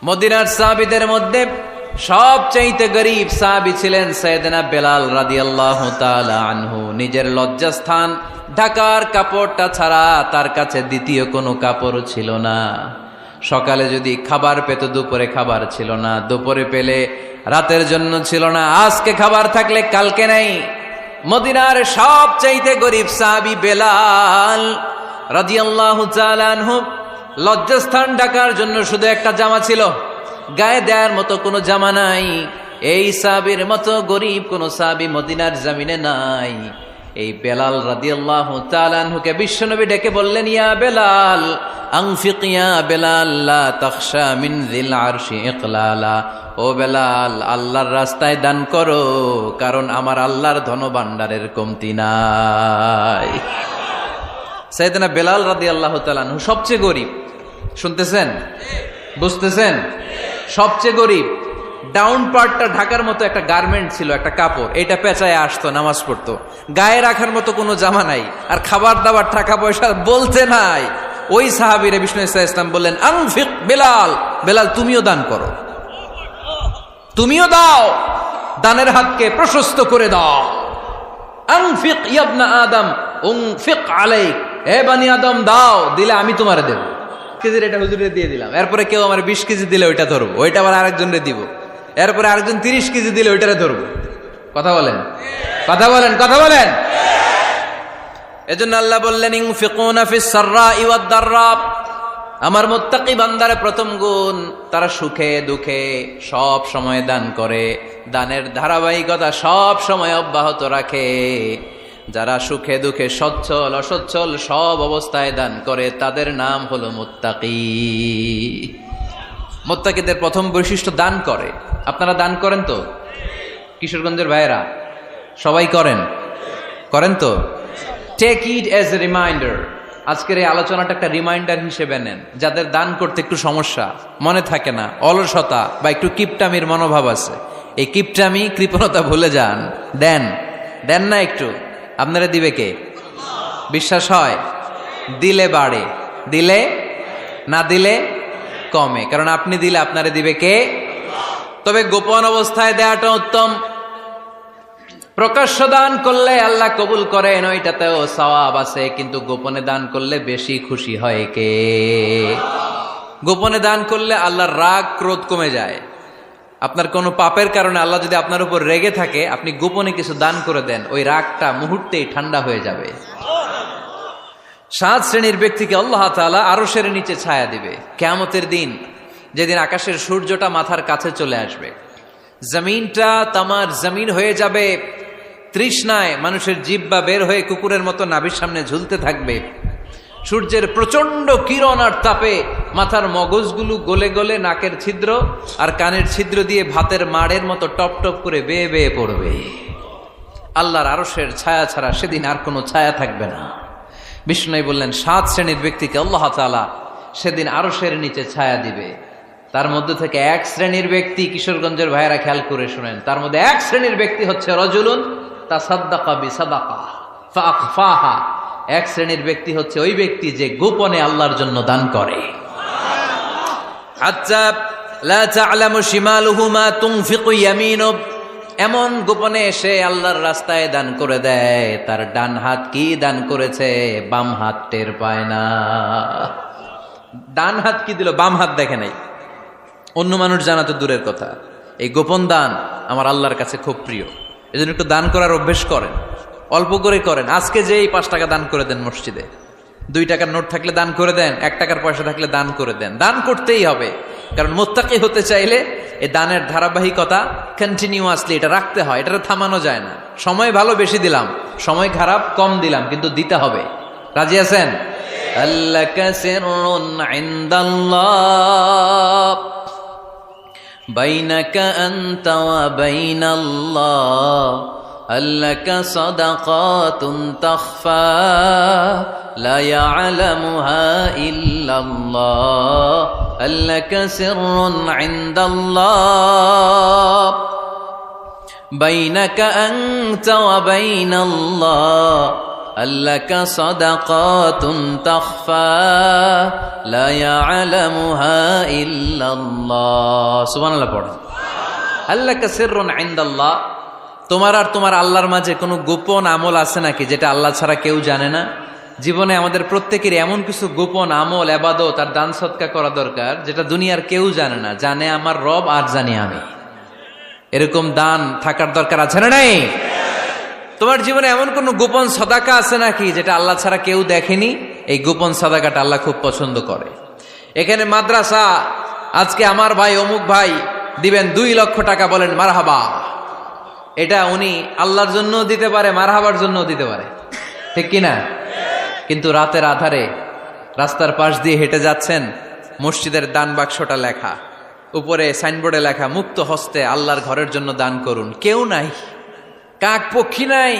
মদিনার সাহাবীদের মধ্যে সবচাইতে গরীব সাহাবী ছিলেন সাইয়েদনা বেলাল রাদিয়াল্লাহু তাআলা আনহু। নিজের লজ্জাস্থান ঢাকার কাপড়টা ছাড়া তার কাছে দ্বিতীয় কোনো কাপড় ছিল না। সকালে যদি খাবার পেত, দুপুরে খাবার ছিল না, দুপুরে পেলে রাতের জন্য ছিল না, আজকে খাবার থাকলে কালকে নাই। মদিনার সবচাইতে গরীব সাহাবী বেলাল রাদিয়াল্লাহু তাআলা আনহু, লজ্জাস্থান ঢাকার জন্য শুধু একটা জামা ছিল, গায়ে দেওয়ার মতো কোনো জামা নাই। এই সাহাবীর মতো গরীব কোন সাহাবী মদিনার জমিনে নাই। এই বেলাল রাদিয়াল্লাহু তাআলা আনহুকে বিশ্বনবী ডেকে বললেন, ইয়া বেলাল আনফিক ইয়া বেলাল লা তাখশা মিন যিল আরশি ইকলালা। ও বেলাল, আল্লাহর রাস্তায় দান করো, কারণ আমার আল্লাহর ধনভাণ্ডারের কমতি নাই। সাইয়েদনা বেলাল রাদিয়াল্লাহু তাআলা আনহু সবচেয়ে গরীব। শুনতেছেন? বুঝতেছেন? সবচেয়ে গরীব। ডাউন পার্টটা ঢাকার মতো একটা গার্মেন্ট ছিল, একটা কাপড়, এটা পেঁচায় আসতো, নামাজ পড়তো। গায়ে রাখার মতো কোনো জামা নাই, আর খাবার দাবার টাকা পয়সা বলতে নাই। ওই সাহাবীরে বিষ্ণু ইসলাম বললেন, আনফিক বেলাল, বেলাল তুমিও দান করো, তুমিও দাও, দানের হাতকে প্রশস্ত করে দাও। আনফিক ইবনা আদম উনফিক আলাইক, হে বানি আদম দাও, দিলে আমি তোমারে দেব। কেজির এটা হুজুরে দিয়ে দিলাম, এরপরে কেউ আমার 20 কেজি দিলে ওইটা ধরবো, ওইটা আবার আরেকজনরে দিব, এরপরে আরেকজন 30 কেজি দিলে ওইটারে ধরবো। কথা বলেন, কথা বলেন, কথা বলেন। এজন্য আল্লাহ বললেন, ইনফিকুনা ফিস সাররাই ওয়াদ দাররা। আমার মুত্তাকি বান্দার প্রথম গুণ, তারা সুখে দুঃখে সব সময় দান করে, দানের ধারাবাহিকতা সব সময় অব্যাহত রাখে। যারা সুখে দুঃখে সচ্ছল অসচ্ছল সব অবস্থায় দান করে, তাদের নাম হলো মুত্তাকি। মুত্তাকিদের প্রথম বৈশিষ্ট্য দান করে। আপনারা দান করেন তো? কিশোরগঞ্জের ভাইয়েরা সবাই করেন? করেন তো? Take it as a reminder. আজকের এই আলোচনাটা একটা রিমাইন্ডার হিসেবে নেন। যাদের দান করতে একটু সমস্যা, মনে থাকে না, অলসতা বা একটু কিপটামির মনোভাব আছে, এই কিপটামি কৃপণতা ভুলে যান, দেন। দেন না একটু, আপনারা দিবে কে? বিশ্বাস হয়? দিলে বাড়ে, দিলে না দিলে কমে, কারণ আপনি দিলে আপনারে দিবে কে? তবে গোপন অবস্থায় দেওয়াটা উত্তম। প্রকাশ্য দান করলে আল্লাহ কবুল করেন, ওইটাতেও সওয়াব আছে, কিন্তু গোপনে দান করলে বেশি খুশি হয় কে? গোপনে দান করলে আল্লাহর রাগ ক্রোধ কমে যায়। আপনার কোনো পাপের কারণে আল্লাহ যদি আপনার উপর রেগে থাকে, আপনি গোপনে কিছু দান করে দেন, ওই রাগটা মুহূর্তেই ঠান্ডা হয়ে যাবে। 7 শ্রেণীর ব্যক্তিকে আল্লাহ তাআলা আরশের নিচে ছায়া দিবে কিয়ামতের দিন, যেদিন আকাশের সূর্যটা মাথার কাছে চলে আসবে, জমিনটা তামার জমিন হয়ে যাবে, তৃষ্ণায় মানুষের জিহ্বা বের হয়ে কুকুরের মতো নাভির সামনে ঝুলতে থাকবে। সূর্যের প্রচন্ড কিরণ আর তাপে মাথার মগজগুলো গলে গলে নাকের ছিদ্র আর কানের ছিদ্র দিয়ে ভাতের মাড়ের মতো টপ টপ করে বেয়ে বেয়ে পড়বে। আল্লাহর আরশের ছায়া ছাড়া সেদিন আর কোনো ছায়া থাকবে না। বিষ্ণু বললেন, 7 শ্রেণীর ব্যক্তিকে আল্লাহ তাআলা সেদিন আরশের নিচে ছায়া দিবে। তার মধ্যে থেকে 1 শ্রেণীর ব্যক্তি, কিশোরগঞ্জের ভাইয়েরা খেয়াল করে শুনেন, তার মধ্যে 1 শ্রেণীর ব্যক্তি হচ্ছে রজুলুন তাসাদ্দাকা বিসাদাকা ফাআখফাহা। 1 শ্রেণীর ব্যক্তি হচ্ছে ওই ব্যক্তি যে গোপনে আল্লাহর জন্য দান করে। হাত্তা লা তা'লামু শিমালুহু মা তুনফিকু ইয়ামিনু। এমন গোপনে এসে আল্লাহর রাস্তায় দান করে দেয়, তার ডান হাত কি দান করেছে বাম হাত টের পায় না। ডান হাত কি দিল, বাম হাত দেখে নাই। অন্য মানুষ জানা তো দূরের কথা, এই গোপন দান আমার আল্লাহর কাছে খুব প্রিয়। এজন্য একটু দান করার অভ্যেস করেন, অল্প করে করেন। আজকে যে এই 5 টাকা দান করে দেন মসজিদে, 2 টাকার নোট থাকলে দান করে দেন, 1 টাকার পয়সা থাকলে দান করে দেন। দান করতেই হবে, কারণ মুত্তাকি হতে চাইলে এই দানের ধারাবাহিকতা কন্টিনিউয়াসলি এটা রাখতে হয়, এটা থামানো যায় না। সময় ভালো বেশি দিলাম, সময় খারাপ কম দিলাম, কিন্তু দিতে হবে। রাজি আছেন? আল্লাকা সিররুন ইনদাল্লাহ বাইনাকা আনতা ওয়া বাইনাল্লাহ, আল্লাকা সাদাকাতুন তাখফা লা ইয়ালামুহা ইল্লাল্লাহ, আল্লাকা সিররুন ইনদাল্লাহ বাইনাকা আনতা ওয়া বাইনাল্লাহ, আল্লাকা সাদাকাতুন তাখফা লা ইয়ালামুহা ইল্লাল্লাহ। সুবহানাল্লাহ পড়েন। আল্লাকা সিররুন ইনদাল্লাহ, তোমার আর তোমার আল্লাহর মাঝে কোনো গোপন আমল আছে নাকি যেটা আল্লাহ ছাড়া কেউ জানে না? জীবনে আমাদের প্রত্যেকের এমন কিছু গোপন আমল, ইবাদত আর দান সদকা করা দরকার যেটা দুনিয়ার কেউ জানে না, জানে আমার রব আর জানি আমি। এরকম দান থাকার দরকার আছে না নাই? তোমার জীবনে এমন কোন গোপন সাদাকা আছে নাকি যেটা আল্লাহ ছাড়া কেউ দেখেনি? এই গোপন সাদাকাটা আল্লাহ খুব পছন্দ করে। এখানে মাদ্রাসা, আজকে আমার ভাই অমুক ভাই দিবেন 2 লক্ষ টাকা, বলেন মারহাবা। এটা উনি আল্লাহর জন্য দিতে পারে, মারহাবার জন্য দিতে পারে, ঠিক কিনা? কিন্তু রাতের আধারে রাস্তার পাশ দিয়ে হেঁটে যাচ্ছেন, মসজিদের দান বাক্সটা লেখা, উপরে সাইনবোর্ডে লেখা মুক্ত হস্তে আল্লাহর ঘরের জন্য দান করুন। কেউ নাই, কাক পক্ষী নাই,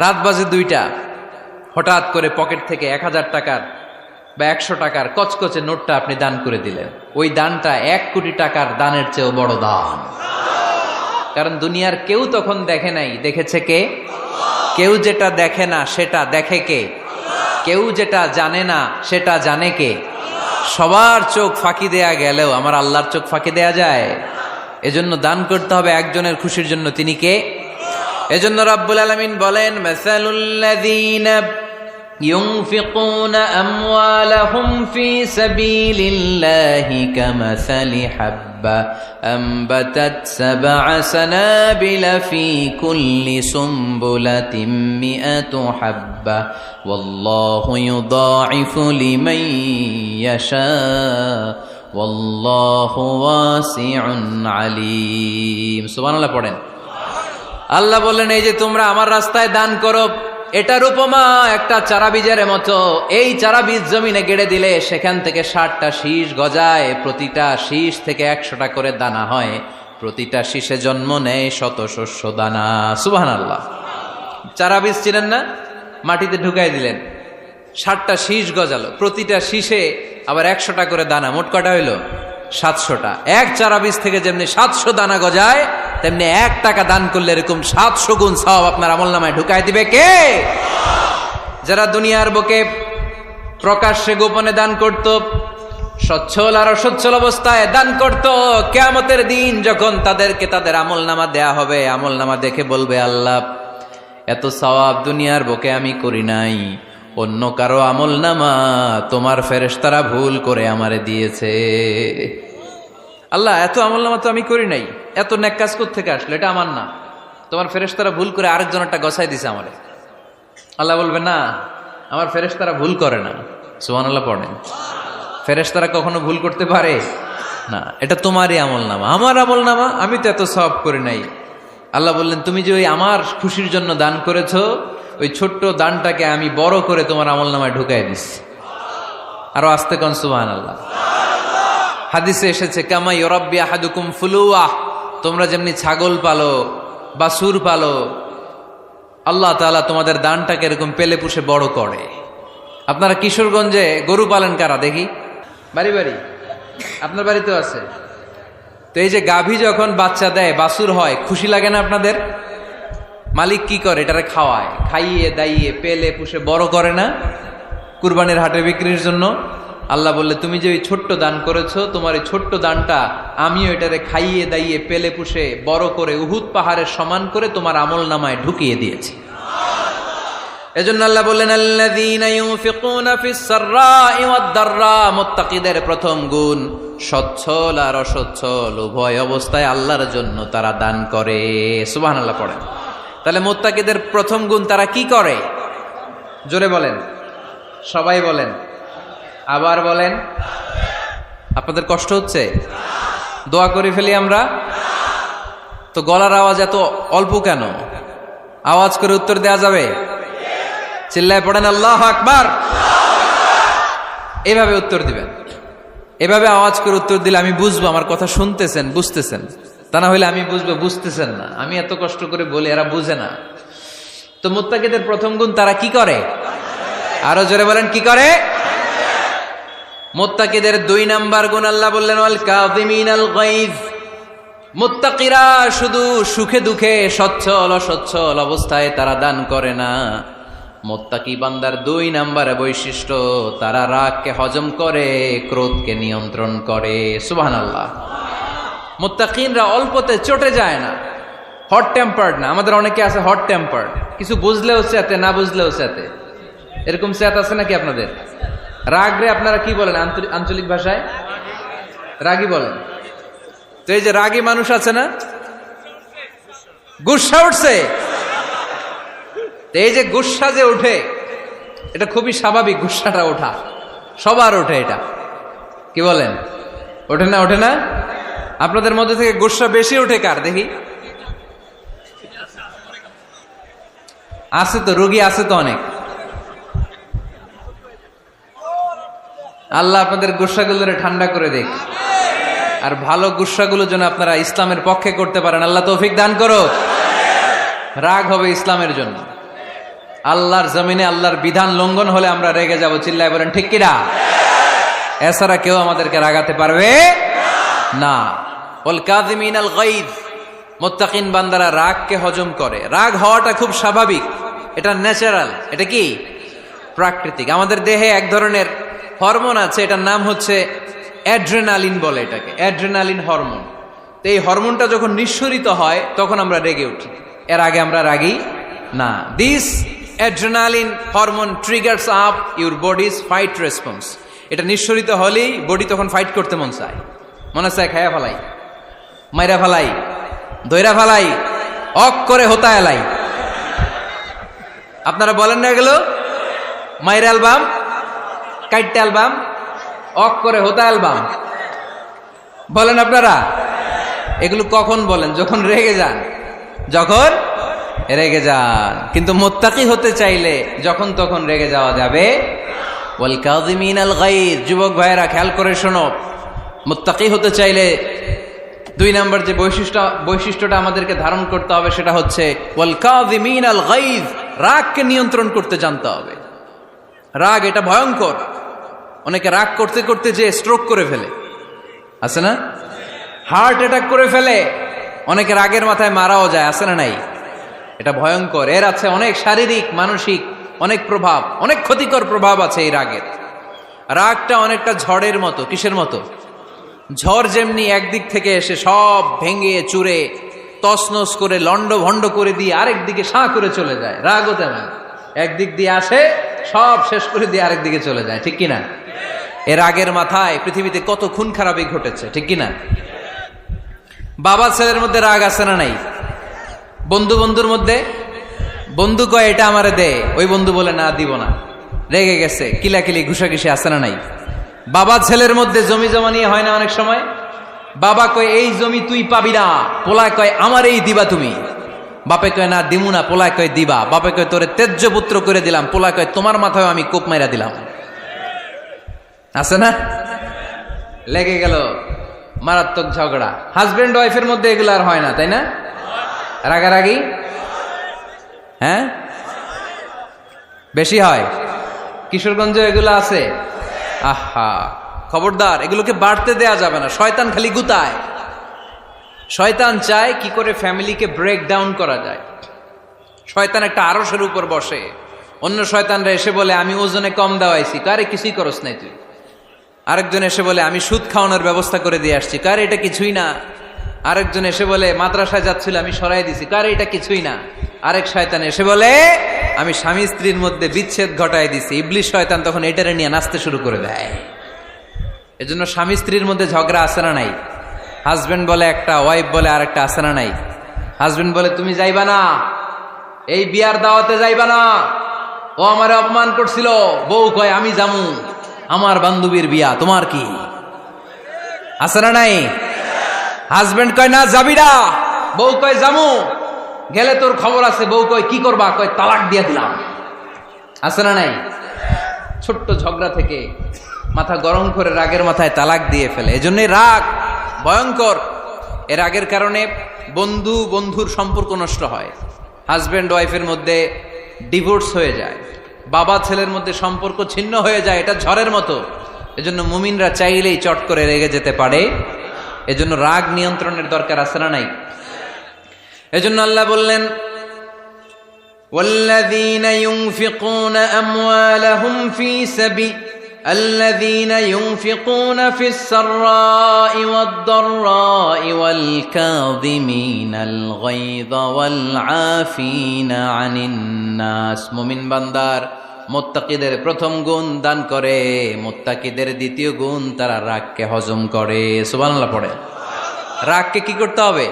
রাত বাজে 2টা, হঠাৎ করে পকেট থেকে 1000 টাকার বা 100 টাকার কচকচে নোটটা আপনি দান করে দিলেন। ওই দানটা 1 কোটি টাকার দানের চেয়েও বড় দান। কারণ দুনিয়ার কেউ তখন দেখে নাই, দেখেছে কে? কেউ যেটা দেখে না সেটা দেখে কে? কেউ যেটা জানে না সেটা জানে কে? সবার চোখ ফাঁকি দেয়া গেলেও আমার আল্লাহর চোখ ফাঁকি দেয়া যায়? এজন্য দান করতে হবে একজনের খুশির জন্য। তিনি কে? এজন্য রাব্বুল আলামিন বলেন, মাসালুল্লাযীনা ইউনফিকুনা আমওয়ালাহুম ফি সাবিলিল্লাহি কামাসালি হাব্বা আমবাতাত সাবআ সানাবিলা ফি কুল্লি সুমবুলাতিন মিআতু হাব্বা ওয়াল্লাহু ইউদাঈফু লিমান ইয়াশা ওয়াল্লাহু ওয়াসিউন আলীম। সুবহানাল্লাহ পড়েন। আল্লাহ বললেন, এই যে তোমরা আমার রাস্তায় দান করো, এটার উপমা একটা চারা বীজের মতো। এই চারা বীজ জমিনে গেড়ে দিলে সেখান থেকে 60টা শীষ গজায়, প্রতিটা শীষ থেকে 100টা করে দানা হয়, প্রতিটা শীষে জন্ম নেয় শত শস্য দানা। সুবহানাল্লাহ। চারা বীজ ছিলেন না, মাটিতে ঢুকাই দিলেন, 60টা শীষ গজালো, প্রতিটা শীষে আবার 100টা করে দানা, মোট কটা হইল? 700টা। এক চারা বীজ থেকে যেমনি 700 দানা গজায়, তেমনি 1 টাকা দান করলে এরকম 700 গুণ সওয়াব আপনার আমলনামায় ঢুকাই দিবে কে? যারা দুনিয়ার বুকে প্রকাশ্যে গোপনে দান করত, সচ্ছল আর অসচ্ছল অবস্থায় দান করত, কিয়ামতের দিন যখন তাদেরকে তাদের আমলনামা দেয়া হবে, আমলনামা দেখে বলবে, আল্লাহ এত সওয়াব দুনিয়ার বুকে আমি করি নাই, অন্য কারো আমলনামা তোমার ফেরেশতারা ভুল করে আমারে দিয়েছে। আল্লাহ এত আমলনামা তো আমি করি নাই, এত নেক কাজ কোত্থেকে আসলো? এটা আমার না, তোমার ফেরেশতারা ভুল করে আরেকজনেরটা গছাই দিছে আমারে। আল্লাহ বলবে, না, আমার ফেরেশতারা ভুল করে না। সুবহানাল্লাহ পড়েন। ফেরেশতারা কখনো ভুল করতে পারে না, এটা তোমারই আমলনামা, আমার আমলনামা, আমি তো এত সওয়াব করি নাই। আল্লাহ বললেন, তুমি যে ওই আমার খুশির জন্য দান করেছো, ওই ছোট্ট দানটাকে আমি বড় করে তোমার আমলনামায় ঢুকাই দিছি। আরো আস্তে কোন সুবহানাল্লাহ। হাদিসে এসেছে, কামা ইউরাব্বি আহাদুকুম ফুলুয়া, তোমরা যেমনি ছাগল পালো, বাছুর পালো, আল্লাহ তাআলা তোমাদের দানটাকে এরকম পেলে পুষে বড় করে। আপনারা কিশোরগঞ্জে গরু পালেন কারা দেখি? বাড়ি বাড়ি, আপনার বাড়িতেও আছে। তো এই যে গাভী যখন বাচ্চা দেয়, বাছুর হয়, খুশি লাগে না আপনাদের? মালিক কি করে? এটারে খাওয়ায়, খাইয়ে দাইয়ে পেলে পুষে বড় করে না? কুরবানির হাটে বিক্রির জন্য। আল্লাহ বললে, তুমি যে ওই ছোট্ট দান করেছো, তোমার এই ছোট্ট দানটা আমিও এটারে খাইয়ে দাইয়ে পেলে পুষে বড় করে উহুদ পাহাড়ের সমান করে তোমার আমলনামায় ঢুকিয়ে দিয়েছি। এজন্য আল্লাহ বললেন, আল্লাযীনা ইউনফিকুনা ফিস সাররাই ওয়াদ দাররা, মুত্তাকিদের প্রথম গুণ সচ্ছল আর অসচ্ছল উভয় অবস্থায় আল্লাহর জন্য তারা দান করে। সুবহানাল্লাহ পড়েন। তাহলে মুত্তাকিদের প্রথম গুণ, তারা কি করে? জোরে বলেন, সবাই বলেন, আবার বলেন। আপনাদের কষ্ট হচ্ছে? দোয়া করে ফেলি আমরা তো। গলার আওয়াজ এত অল্প কেন? আওয়াজ করে উত্তর দেয়া যাবে? চিল্লায় পড়েন আল্লাহু আকবার। এভাবে উত্তর দিবেন, এভাবে আওয়াজ করে উত্তর দিলে আমি বুঝবো আমার কথা শুনতেছেন, বুঝতেছেন। তা না হলে আমি বুঝবো বুঝতেছেন না, আমি এত কষ্ট করে বলি, এরা বুঝে না। তো মুত্তাকিদের প্রথম গুণ, তারা কি করে? আরো জোরে বলেন, কি করে? মুত্তাকিদের 2 নাম্বার গুণ আল্লাহ বললেন, ওয়াল কাযিমিনাল গায়জ। মুত্তাকিরা শুধু সুখে দুঃখে, সচ্ছল অসচ্ছল অবস্থায় তারা দান করে না, মুত্তাকি বান্দার 2 নম্বরে বৈশিষ্ট্য, তারা রাগকে হজম করে, ক্রোধকে নিয়ন্ত্রণ করে। সুবহানাল্লাহ। মুত্তাকিনরা অল্পতে চটে যায় না, হট টেম্পার্ড না। আমাদের অনেকে আছে হট টেম্পার্ড, কিছু বুঝলেও চেতে, না বুঝলেও চেতে। এরকম চেত আছে নাকি আপনাদের? রাগ রে আপনারা কি বলেন আঞ্চলিক ভাষায়? রাগী বলেন। তো এই যে রাগী মানুষ আছে না, গুসা উঠছে, এই যে গুসা যে ওঠে, এটা খুবই স্বাভাবিক। গুসাটা ওঠা সবার ওঠে, এটা কি বলেন? ওঠে না? ওঠে না? আপনাদের মধ্যে থেকে গুসা বেশি ওঠে কার দেখি? আছে তো, রোগী আছে তো অনেক। আল্লাহ আপনাদের গুসাগুলোরে ঠান্ডা করে দেখ, আর ভালো গুসাগুলো যেন আপনারা ইসলামের পক্ষে করতে পারেন। আল্লাহ তৌফিক দান করো। রাগ হবে ইসলামের জন্য। আল্লাহর জমিনে আল্লাহর বিধান লঙ্ঘন হলে আমরা রেগে যাব, চিল্লায় বলেন ঠিক কিনা? এছাড়া কেউ আমাদেরকে রাগাতে পারবে না। ওয়াল কাযিমিনাল গায়জ, মুত্তাকিন বান্দারা রাগকে হজম করে। রাগ হওয়াটা খুব স্বাভাবিক, এটা ন্যাচারাল, এটা কি প্রাকৃতিক। আমাদের দেহে এক ধরনের হরমোন আছে, এটার নাম হচ্ছে অ্যাড্রেনালিন বলে এটাকে, অ্যাড্রেনালিন হরমোন। তো এই হরমোনটা যখন নিঃসরিত হয় তখন আমরা রেগে উঠি, এর আগে আমরা রাগি না। This adrenaline hormone triggers up your bodies fight response. এটা নিঃসরিত হলেই বডি তখন ফাইট করতে মন চায়, মনে চায় খায়া ফেলাই, মাইরা ফেলাই, দইরা ফেলাই, অক করে হোতা এলাই। আপনারা বলেন না এগুলো? মাইরা অ্যালবাম, কাইটটা অ্যালবাম, অক করে হোতা অ্যালবাম বলেন আপনারা? এগুলো কখন বলেন? যখন রেগে যান, যখন রেগে যান। কিন্তু মুত্তাকি হতে চাইলে যখন তখন রেগে যাওয়া যাবে। ওয়াল কাযিমিনাল গায়জ, যুবক ভাইয়েরা খেয়াল করে শোনো, মুত্তাকি হতে চাইলে 2 নম্বর যে বৈশিষ্ট্যটা আমাদেরকে ধারণ করতে হবে সেটা হচ্ছে ওয়াল কাযিমিনাল গায়জ, রাগকে নিয়ন্ত্রণ করতে জানতে হবে। রাগ এটা ভয়ঙ্কর। অনেকে রাগ করতে করতে যে স্ট্রোক করে ফেলে, আছে না? হার্ট অ্যাটাক করে ফেলে। অনেকে রাগের মাথায় মারাও যায়, আছে না নাই? এটা ভয়ঙ্কর। এর আছে অনেক শারীরিক, মানসিক অনেক প্রভাব, অনেক ক্ষতিকর প্রভাব আছে এই রাগের। রাগটা অনেকটা ঝড়ের মতো। কিসের মতো? ঝড় যেমনি একদিক থেকে এসে সব ভেঙে চুরে তছনছ করে লন্ড ভন্ড করে দিয়ে আরেক দিকে সাঁ করে চলে যায়, রাগও তেমন একদিক দিয়ে আসে, সব শেষ করে দিয়ে আরেক দিকে চলে যায়, ঠিক কিনা? এর রাগের মাথায় পৃথিবীতে কত খুন খারাপই ঘটেছে, ঠিক কিনা? বাবা ছেলের মধ্যে রাগ আছে না নাই? বন্ধু বন্ধুর মধ্যে, বন্ধু কয় এটা আমারে দে, ওই বন্ধু বলে না দিব না, রেগে গেছে, কিলাকিলি ঘুষাঘুষি আছে না নাই? বাবা ছেলের মধ্যে জমি জমা নিয়ে হয় না অনেক সময়? বাবা কয় এই জমি তুই পাবি না, পোলায় কয় আমার এই দিবা তুমি। বাপে কয় না দিমু না, পোলায় কয় দিবা। বাপে কয় তোরে তেজ্য পুত্র করে দিলাম, পোলায় কয় তোমার মাথায় আমি কোপ মাইরা দিলাম। আছে না? লেগে গেল, মারাত্মক ঝগড়া। হাজবেন্ড ওয়াইফের মধ্যে এগুলো আর হয় না, তাই না? রাগারাগি হ্যাঁ বেশি হয়। কিশোরগঞ্জে এগুলো আছে। আহা, খবরদার, এগুলোকে বাড়তে দেয়া যাবে না। শয়তান খালি গুতায়। শয়তান চায় কি করে ফ্যামিলিকে ব্রেক ডাউন করা যায়। শয়তান একটা আরশের উপর বসে, অন্য শয়তানরা এসে বলে আমি ওজনে কম দেওয়াইছি, কারে কিছুই করস নাই তুই। আরেকজন এসে বলে আমি সুদ খাওয়ানোর ব্যবস্থা করে দিয়ে আসছি, কারে এটা কিছুই না। আরেকজন এসে বলে মাদ্রাসায় যাচ্ছিল আমি সরাই দিছি, কারে এটা কিছুই না। আরেক শয়তান এসে বলে আমি স্বামী স্ত্রীর মধ্যে বিচ্ছেদ ঘটাই দিছি। ইবলিশ শয়তান তখন এটারে নিয়ে নাচতে শুরু করে দেয়। এজন্য স্বামী স্ত্রীর মধ্যে ঝগড়া আছে না নাই? হাজবেন্ড বলে একটা, ওয়াইফ বলে আরেকটা, আছে না নাই? হাজবেন্ড বলে তুমি যাইবা না, এই বিয়ার দাওয়াতে যাইবা না, ও আমারে অপমান করছিল। বউ কয় আমি জামু, আমার বান্ধবীর বিয়া, তোমার কি? আছে না নাই? হাজবেন্ড কয় না যাবি না, বউ কয় জামু, গেলে তোর খবর আছে। বউ কয় কি করবা? কয় তালাক দিয়ে দিলাম। আছে না নাই? ছোট্ট ঝগড়া থেকে মাথা গরম করে রাগের মাথায় তালাক দিয়ে ফেলে। এজন্যই রাগ ভয়ঙ্কর। এর রাগের কারণে বন্ধু বন্ধুর সম্পর্ক নষ্ট হয়, হাজবেন্ড ওয়াইফের মধ্যে ডিভোর্স হয়ে যায়, বাবা ছেলের মধ্যে সম্পর্ক ছিন্ন হয়ে যায়। এটা ঝড়ের মতো। এজন্য মুমিনরা চাইলেই চট করে রেগে যেতে পারে। এজন্য রাগ নিয়ন্ত্রণের দরকার আছে না নাই? এজন্য আল্লাহ বললেন والذين ينفقون أموالهم في سبيل الذين ينفقون في السراء والضراء والكاظمين الغيظ والعافين عن الناس মুমিন বান্দার মুত্তাকিদের প্রথম গুণ দান করে, মুত্তাকিদের দ্বিতীয় গুণ তারা রাগকে হজম করে। সুবহানাল্লাহ পড়ে। রাগকে কি করতে হবে?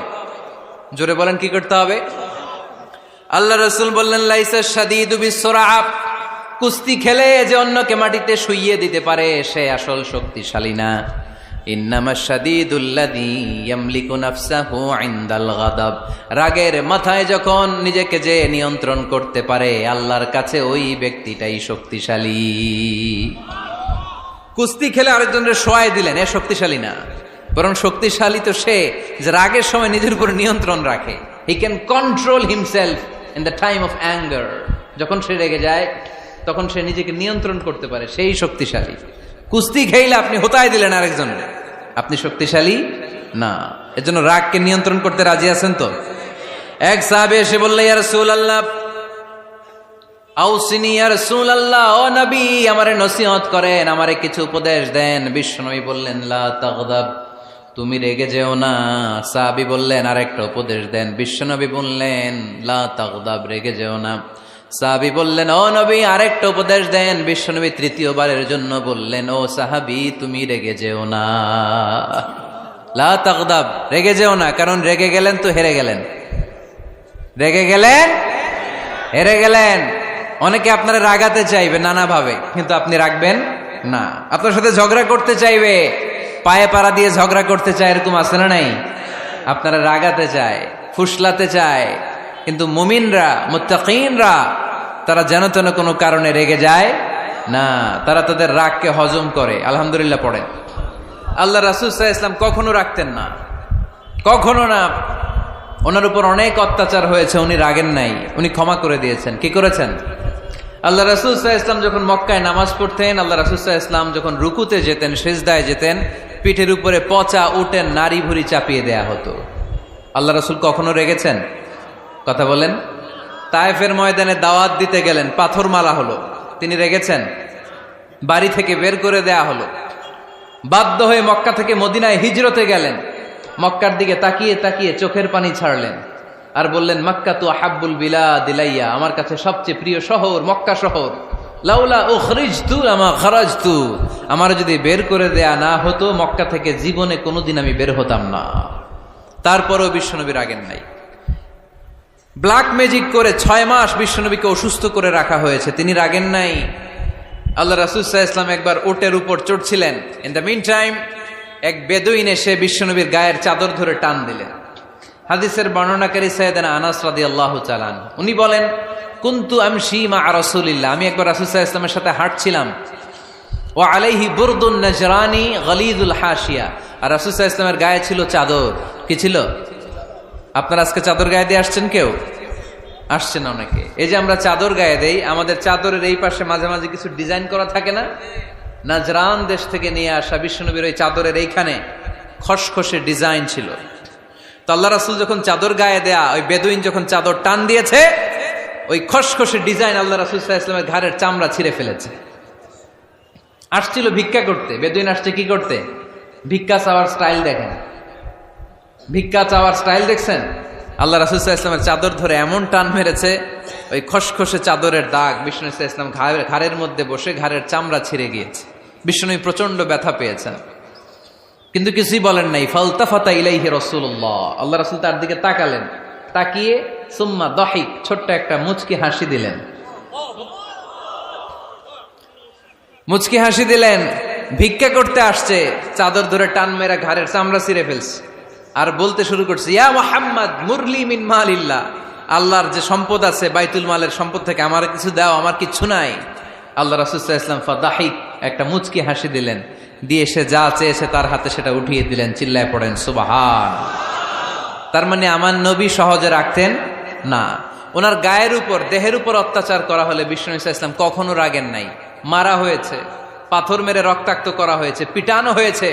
জোরে বলেন, কি করতে হবে? আল্লাহ রাসূল বললেন, লাইসা শাদীদু বিসসুরআ, কুস্তি খেলে যে অন্যকে মাটিতে শুইয়ে দিতে পারে সে আসল শক্তিশালী না। ইন্নামা শাদীদুল্লাযী ইয়ামলিকু নাফসাহু ইনদাল গাদাব, রাগের মাথায় যখন নিজেকে যে নিয়ন্ত্রণ করতে পারে আল্লাহর কাছে ওই ব্যক্তিটাই শক্তিশালী। কুস্তি খেলে আরেকজনের শোয়াই দিলেন, এ শক্তিশালী না, বরং শক্তিশালী তো সে যে রাগের সময় নিজের উপর নিয়ন্ত্রণ রাখে। He can control himself in the time of anger. যখন সে রেগে যায় তখন সে নিজেকে নিয়ন্ত্রণ করতে পারে, সেই শক্তিশালী। কুস্তি খেলে আপনি হোতায় দিলেন আরেকজনের, আপনি শক্তিশালী না। এজন্য রাগকে নিয়ন্ত্রণ করতে রাজি আছেন তো? এক সাহাবী এসে বললেন, ইয়া রাসূলুল্লাহ আউসিনি, ইয়া রাসূলুল্লাহ, ও নবী আমারে নসিহত করেন, আমারে কিছু উপদেশ দেন। বিশ্বনবী বললেন, লা তাগদাব, তুমি রেগে যেও না। সাহাবী বললেন, আরেকটা উপদেশ দেন। বিশ্বনবী বললেন, লা তাগদাব, রেগে যেও না। সাহাবী বললেন, ও নবী আরেকটা উপদেশ দেন। বিশ্বনবী তৃতীয়বারের জন্য বললেন, ও সাহাবী তুমি রেগে যেও না, লা তাগদাব, রেগে যেও না। কারণ রেগে গেলেন তো হেরে গেলেন, রেগে গেলেন হেরে গেলেন। অনেকে আপনারা রাগাতে চাইবে নানাভাবে, কিন্তু আপনি রাখবেন না। আপনার সাথে ঝগড়া করতে চাইবে, পায়ে পাড়া দিয়ে ঝগড়া করতে চায়, এরকম আছে না নাই? আপনারা রাগাতে চায়, ফুসলাতে চায়, কিন্তু মুমিনরা, মুত্তাকিনরা তারা যেন তেন কোনো কারণে রেগে যায় না, তারা তাদের রাগকে হজম করে। আলহামদুলিল্লাহ পড়েন। আল্লাহ রাসূল সাল্লাল্লাহু আলাইহি ওয়াসাল্লাম কখনো রাগতেন না, কখনো না। ওনার উপর অনেক অত্যাচার হয়েছে, উনি রাগেন নাই, উনি ক্ষমা করে দিয়েছেন। কি করেছেন? আল্লাহ রাসূল সাল্লাল্লাহু আলাইহি ওয়াসাল্লাম যখন মক্কায় নামাজ পড়তেন, আল্লাহ রাসূল সাল্লাল্লাহু আলাইহি ওয়াসাল্লাম যখন রুকুতে যেতেন, সিজদায় যেতেন, পিঠের উপরে পচা উটের নাড়ি ভুঁড়ি চাপিয়ে দেয়া হতো। আল্লাহ রাসূল কখনো রেগেছেন? কথা বলেন। তায়েফের ময়দানে দাওয়াত দিতে গেলেন, পাথর মারা হলো, তিনি রেগেছেন? বাড়ি থেকে বের করে দেয়া হলো, বাধ্য হয়ে মক্কা থেকে মদিনায় হিজরতে গেলেন। মক্কার দিকে তাকিয়ে তাকিয়ে চোখের পানি ছাড়লেন আর বললেন, মক্কা তু আহাব্বুল বিলাদ ইলাইয়া, আমার কাছে সবচেয়ে প্রিয় শহর মক্কা শহর। লাউলা উখরিজতু লামা খারাজতু, আমার যদি বের করে দেয়া না হতো মক্কা থেকে জীবনে কোনোদিন আমি বের হতাম না। তারপরেও বিশ্বনবী রাগেন নাই। ব্ল্যাক ম্যাজিক করে 6 মাস বিশ্বনবীকে অসুস্থ করে রাখা হয়েছে, তিনি রাগেন নাই। আল্লাহ রাসূল সাল্লাল্লাহু আলাইহি ওয়াসাল্লাম একবার উটের উপর চড়ছিলেন। ইন দ্য মিন টাইম এক বেদুইন এসে বিশ্বনবীর গায়ের চাদর ধরে টান দিলেন। হাদিসের বর্ণনাকারী সাইয়েদনা আনাস রাদিয়াল্লাহু তাআলা উনি বলেন, কুনতু আমশি মা রাসূলিল্লাহ, আমি একবার রাসূল সাল্লাল্লাহু আলাইহি ওয়াসাল্লামের সাথে হাঁটছিলাম। ওয়া আলাইহি বুরদুন নাজরানি গলিযুল হাশিয়া, আর রাসূল সাল্লাল্লাহু আলাইহি ওয়াসাল্লামের গায়ে ছিল চাদর। কি ছিল? আপনারা আজকে চাদর গায়ে দিয়ে আসছেন? কেউ আসছেন? অনেকে। এই যে আমরা চাদর গায়ে দেই, আমাদের চাদরের এই পাশে মাঝে মাঝে কিছু ডিজাইন করা থাকে না? নাজরান দেশ থেকে নিয়ে আসা বিশ্বনবীর ওই চাদরের এইখানে খসখসে ডিজাইন ছিল। তো আল্লাহ রাসূল যখন চাদর গায়ে দেয়া, ওই বেদুইন যখন চাদর টান দিয়েছে, ওই খসখসে ডিজাইন আল্লাহ রাসূল সাল্লাল্লাহু আলাইহি ওয়াসাল্লামের ঘাড়ের চামড়া ছিঁড়ে ফেলেছে। আসছিল ভিক্ষা করতে, বেদুইন আসছে কি করতে? ভিক্ষা চাওয়ার স্টাইল দেখেন, ভিক্ষা চাওয়ার স্টাইল দেখছেন? আল্লাহ রাসূল সাল্লাল্লাহু আলাইহি ওয়াসাল্লামের চাদর ধরে এমন টান মেরেছে, ওই খসখসে চাদরের দাগ বিষ্ণু সাল্লাল্লাহু আলাইহি ওয়াসাল্লাম ঘাড়ের মধ্যে বসে ঘাড়ের চামড়া ছিঁড়ে গিয়েছে। বিষ্ণু প্রচন্ড ব্যথা পেয়েছেন, কিন্তু কিছুই বলেন নাই। ফালতাফাতা ইলাইহি রাসূলুল্লাহ, আল্লাহ রাসূল তার দিকে তাকালেন, তাকিয়ে সুম্মা দাহিক, ছোট্ট একটা মুচকি হাসি দিলেন। মুচকি হাসি দিলেন। ভিক্ষা করতে আসছে, চাদর ধরে টান মেরা ঘাড়ের চামড়া ছিঁড়ে ফেলছে, আর বলতে শুরু করছে, ইয়া মুহাম্মদ মুরলি মিন মালিল্লাহ, আল্লাহর যে সম্পদ আছে বাইতুল মালের সম্পদ থেকে আমার কিছু দাও, আমার কিচ্ছু নাই। আল্লাহ রাসূল সাল্লাল্লাহু আলাইহি ওয়াসাল্লাম ফাদাহিক, একটা মুচকি হাসি দিলেন, দিয়ে সে যা চেয়েছে তার হাতে সেটা উঠিয়ে দিলেন। চিল্লায় পড়েন সুবহান। তার মানে আমার নবী সহজে রাখতেন না। ওনার গায়ের উপর, দেহের উপর অত্যাচার করা হলে বিষ্ণু সাল্লাল্লাহু আলাইহি ওয়াসাল্লাম কখনো রাগেন নাই। মারা হয়েছে, পাথর মেরে রক্তাক্ত করা হয়েছে, পিটানো হয়েছে,